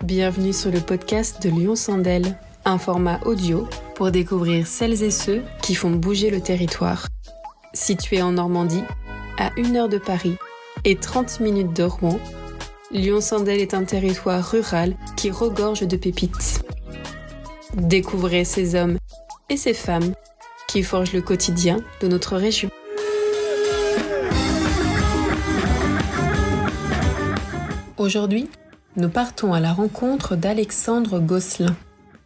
Bienvenue sur le podcast de Lyon Sandel, un format audio pour découvrir celles et ceux qui font bouger le territoire. Situé en Normandie, à 1 heure de Paris et 30 minutes de Rouen, Lyon Sandel est un territoire rural qui regorge de pépites. Découvrez ces hommes et ces femmes qui forgent le quotidien de notre région. Aujourd'hui, nous partons à la rencontre d'Alexandre Gosselin,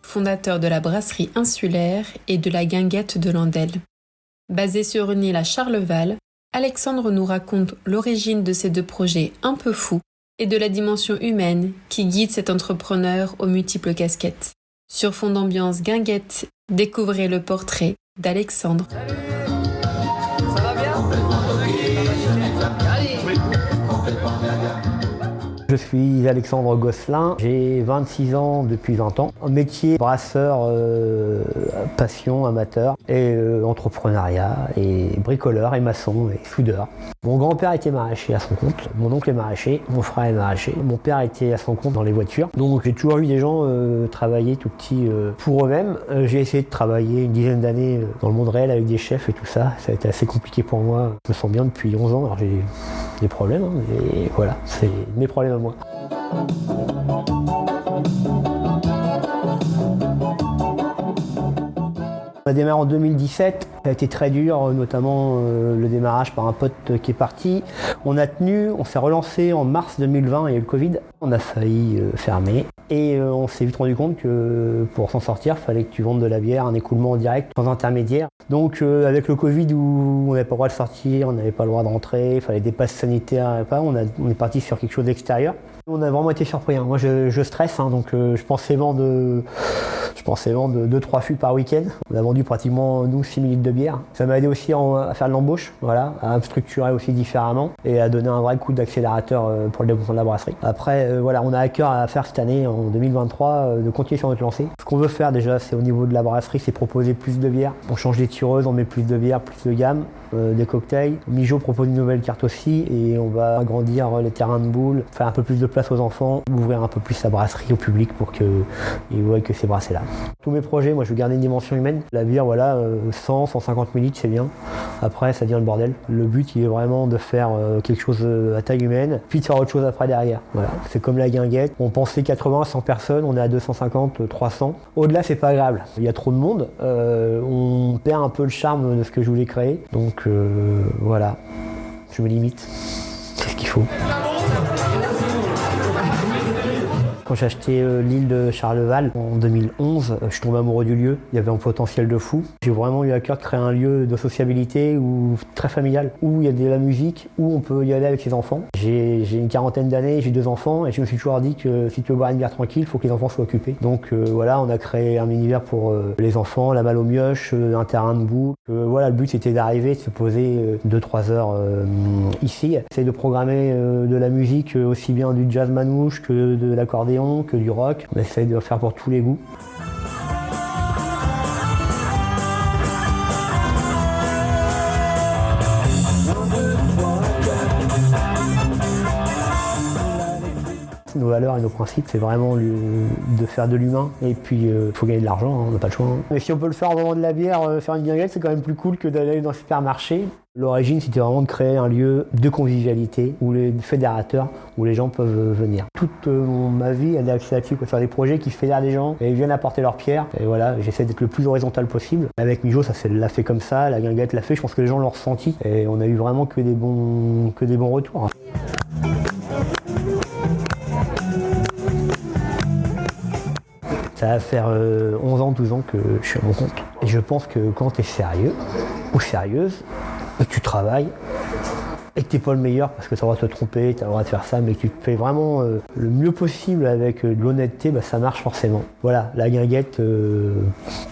fondateur de la brasserie insulaire et de la guinguette de Landelle. Basé sur une île à Charleval, Alexandre nous raconte l'origine de ces deux projets un peu fous et de la dimension humaine qui guide cet entrepreneur aux multiples casquettes. Sur fond d'ambiance guinguette, découvrez le portrait d'Alexandre. Ça va bien ? Je suis Alexandre Gosselin, j'ai 26 ans depuis 20 ans. Métier brasseur, passion, amateur, et entrepreneuriat, et bricoleur, et maçon, et soudeur. Mon grand-père était maraîcher à son compte, mon oncle est maraîcher, mon frère est maraîcher, mon père était à son compte dans les voitures. Donc j'ai toujours vu des gens travailler tout petit pour eux-mêmes. J'ai essayé de travailler une dizaine d'années dans le monde réel avec des chefs et tout ça. Ça a été assez compliqué pour moi. Je me sens bien depuis 11 ans, alors j'ai des problèmes, hein, et voilà, c'est mes problèmes à moi. On a démarré en 2017, ça a été très dur, notamment le démarrage par un pote qui est parti. On a tenu, on s'est relancé en mars 2020, il y a eu le Covid. On a failli fermer et on s'est vite rendu compte que pour s'en sortir, il fallait que tu vendes de la bière, un écoulement en direct, sans intermédiaire. Donc avec le Covid où on n'avait pas le droit de sortir, on n'avait pas le droit de rentrer, il fallait des passes sanitaires, on est parti sur quelque chose d'extérieur. On a vraiment été surpris, hein. Moi je stresse, hein, donc je pensais vendre 2-3 fûts par week-end. On a vendu pratiquement, nous, 6 000 litres de bière. Ça m'a aidé aussi à faire de l'embauche, voilà, à me structurer aussi différemment et à donner un vrai coup d'accélérateur pour le développement de la brasserie. Après, voilà, on a à cœur à faire cette année, en 2023, de continuer sur notre lancée. Ce qu'on veut faire déjà, c'est au niveau de la brasserie, c'est proposer plus de bière. On change des tireuses, on met plus de bière, plus de gamme, des cocktails. Mijo propose une nouvelle carte aussi et on va agrandir les terrains de boules, faire un peu plus de place aux enfants, ouvrir un peu plus la brasserie au public pour qu'ils voient que c'est brassé là. Tous mes projets, moi je veux garder une dimension humaine. La bière, voilà, 100-150 ml, c'est bien. Après, ça devient le bordel. Le but, il est vraiment de faire quelque chose à taille humaine, puis de faire autre chose après derrière. Voilà. C'est comme la guinguette. On pensait 80-100 personnes, on est à 250-300. Au-delà, c'est pas agréable. Il y a trop de monde. On perd un peu le charme de ce que je voulais créer. Donc voilà, je me limite. C'est ce qu'il faut. Quand j'ai acheté l'île de Charleval en 2011, je suis tombé amoureux du lieu. Il y avait un potentiel de fou. J'ai vraiment eu à cœur de créer un lieu de sociabilité très familial, où il y a de la musique, où on peut y aller avec ses enfants. J'ai une quarantaine d'années, j'ai 2 enfants et je me suis toujours dit que si tu veux boire une bière tranquille, il faut que les enfants soient occupés. Donc voilà, on a créé un univers pour les enfants, la malle aux mioches, un terrain de boules. Voilà, le but c'était d'arriver, de se poser 2-3 heures ici. Essayer de programmer de la musique, aussi bien du jazz manouche que de l'accordéon, que du rock. On essaye de faire pour tous les goûts. Nos valeurs et nos principes, c'est vraiment de faire de l'humain et puis il faut gagner de l'argent, hein, on n'a pas le choix. Hein. Mais si on peut le faire en vendant de la bière, faire une guinguette, c'est quand même plus cool que d'aller dans le supermarché. L'origine, c'était vraiment de créer un lieu de convivialité où les fédérateurs, où les gens peuvent venir. Toute ma vie, elle est axée là-dessus, faire des projets qui fédèrent les gens et ils viennent apporter leur pierre. Et voilà, j'essaie d'être le plus horizontal possible. Avec Mijo, ça l'a fait comme ça, la guinguette l'a fait, je pense que les gens l'ont ressenti et on a eu vraiment que des bons retours. Ça va faire 11 ans, 12 ans que je suis à mon compte. Et je pense que quand tu es sérieux ou sérieuse, et que tu travailles, et que tu n'es pas le meilleur parce que tu as le droit de te tromper, tu as le droit de faire ça, mais que tu te fais vraiment le mieux possible avec de l'honnêteté, bah, ça marche forcément. Voilà, la guinguette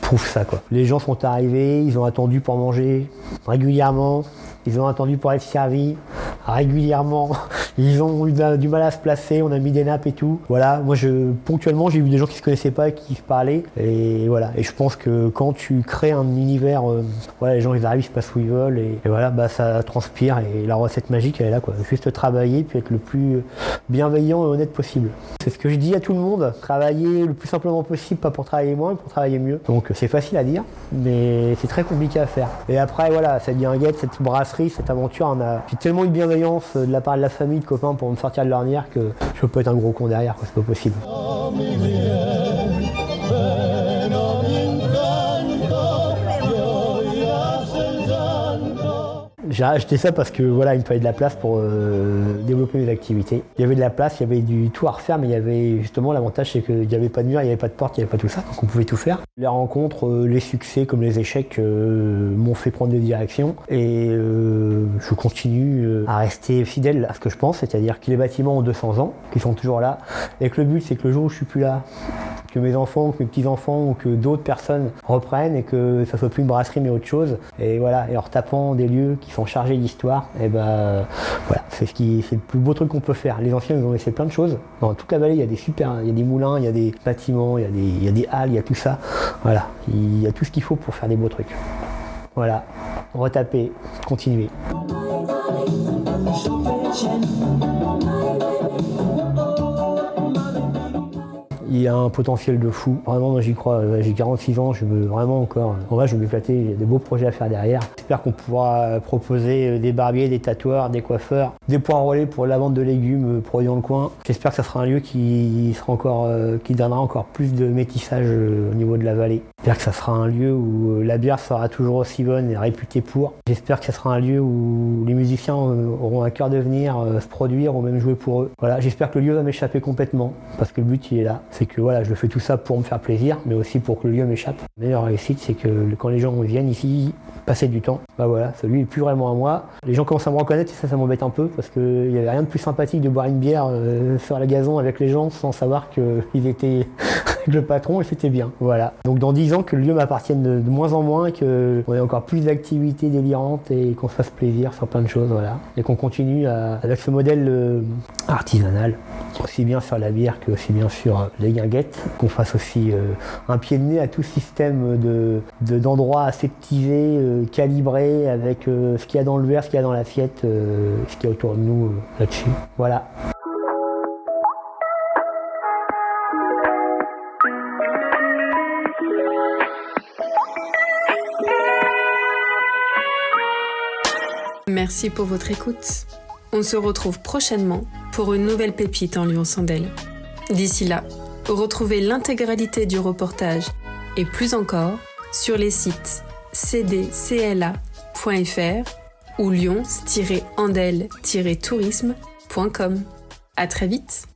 prouve ça, quoi. Les gens sont arrivés, ils ont attendu pour manger régulièrement, ils ont attendu pour être servis régulièrement. Ils ont eu du mal à se placer, on a mis des nappes et tout. Voilà, moi ponctuellement j'ai vu des gens qui se connaissaient pas, qui se parlaient. Et voilà, et je pense que quand tu crées un univers, les gens ils arrivent, ils se passent où ils veulent et voilà, ça transpire et la recette magique elle est là quoi. Juste travailler puis être le plus bienveillant et honnête possible. C'est ce que je dis à tout le monde, travailler le plus simplement possible, pas pour travailler moins, mais pour travailler mieux. Donc c'est facile à dire, mais c'est très compliqué à faire. Et après voilà, cette guinguette, cette brasserie, cette aventure, j'ai tellement eu de bienveillance de la part de la famille, de copains pour me sortir de l'ornière que je peux pas être un gros con derrière, quoi, c'est pas possible. J'ai acheté ça parce que voilà, il me fallait de la place pour développer mes activités. Il y avait de la place, il y avait du tout à refaire, mais il y avait justement l'avantage, c'est qu'il n'y avait pas de mur, il n'y avait pas de porte, il n'y avait pas tout ça, donc on pouvait tout faire. Les rencontres, les succès comme les échecs m'ont fait prendre des directions et je continue à rester fidèle à ce que je pense, c'est-à-dire que les bâtiments ont 200 ans, qui sont toujours là, et que le but c'est que le jour où je suis plus là, que mes enfants, que mes petits-enfants ou que d'autres personnes reprennent et que ça soit plus une brasserie mais autre chose. Et voilà, et en retapant des lieux qui sont chargés d'histoire, et voilà, c'est le plus beau truc qu'on peut faire. Les anciens ils ont laissé plein de choses. Dans toute la vallée, il y a des moulins, il y a des bâtiments, il y a des halles, il y a tout ça. Voilà, il y a tout ce qu'il faut pour faire des beaux trucs. Voilà, retaper, continuer. Il y a un potentiel de fou. Vraiment, moi j'y crois. J'ai 46 ans, je veux vraiment encore. En vrai, je veux m'éclater. Il y a des beaux projets à faire derrière. J'espère qu'on pourra proposer des barbiers, des tatoueurs, des coiffeurs, des points relais pour la vente de légumes produits dans le coin. J'espère que ça sera un lieu qui donnera encore plus de métissage au niveau de la vallée. J'espère que ça sera un lieu où la bière sera toujours aussi bonne et réputée pour. J'espère que ça sera un lieu où les musiciens auront à cœur de venir se produire ou même jouer pour eux. Voilà, j'espère que le lieu va m'échapper complètement parce que le but il est là. C'est que voilà, je fais tout ça pour me faire plaisir, mais aussi pour que le lieu m'échappe. La meilleure réussite, c'est que quand les gens viennent ici passer du temps, voilà, celui est plus vraiment à moi. Les gens commencent à me reconnaître et ça m'embête un peu parce qu'il n'y avait rien de plus sympathique de boire une bière sur la gazon avec les gens sans savoir qu'ils étaient avec le patron et c'était bien. Voilà. Donc dans 10 ans, que le lieu m'appartienne de moins en moins, qu'on ait encore plus d'activités délirantes et qu'on se fasse plaisir sur plein de choses, voilà. Et qu'on continue avec ce modèle artisanal, aussi bien sur la bière que aussi bien sur les guinguettes, qu'on fasse aussi un pied de nez à tout système d'endroits aseptisés, calibrés avec ce qu'il y a dans le verre, ce qu'il y a dans l'assiette, ce qu'il y a autour de nous là-dessus. Voilà. Merci pour votre écoute. On se retrouve prochainement pour une nouvelle pépite en Lyon-Sandel. D'ici là, retrouvez l'intégralité du reportage et plus encore sur les sites cdcla.fr ou lyons-andel-tourisme.com. À très vite.